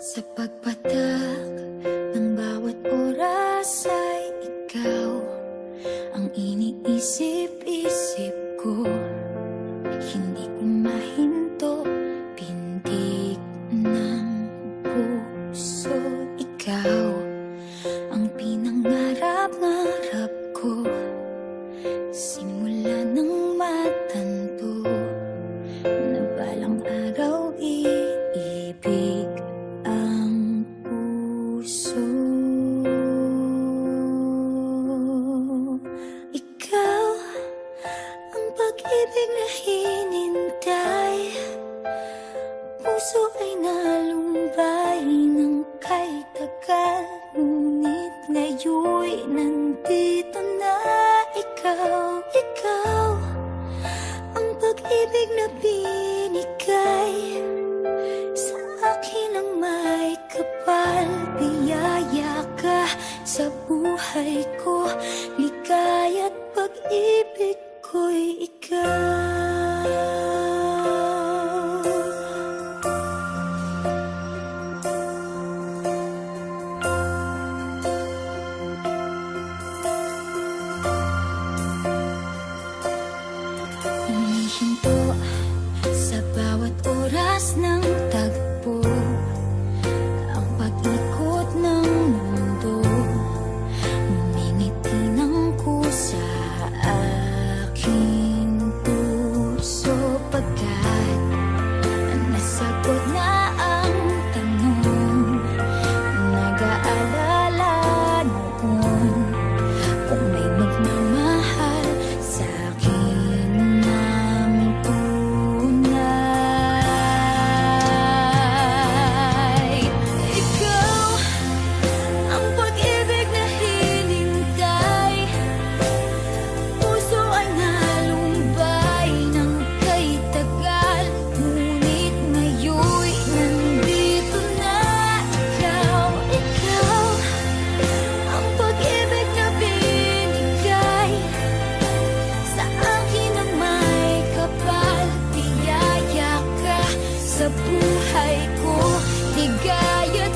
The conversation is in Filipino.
Sa pagpatak ng bawat oras ay ikaw ang iniisip-isip ko. Hindi ko mahinto, pintig ng puso. Ikaw ang pinangarap-ngarap ko, simula ng matanto na balang araw iibig ang puso. Ikaw ang pag-ibig na hinintay, puso ay nalumbay ng kay tagal, ngunit ngayon'y nandito na ikaw. Ikaw ang pag-ibig na binigay sa akin ang may kapal. Biyaya ka sa buhay ko, ligaya't pag-ibig ko'y ikaw. Humihinto sa bawat oras ng tagpo, ang pag-ikot ng mundo, ngumingiti ng kusa aking puso. Pagkat nasagot na ang tanong, nag-aalala noon kung may magmamahal sa akin ng tunay. Ikaw ang pag-ibig na hinintay, puso ay nalumbay ng kay tagal, ngunit ngayon'y nandito na ikaw. Ikaw ang pag-ibig na binigay sa akin ang may kapal. Biyaya ka sa buhay ko, ligaya't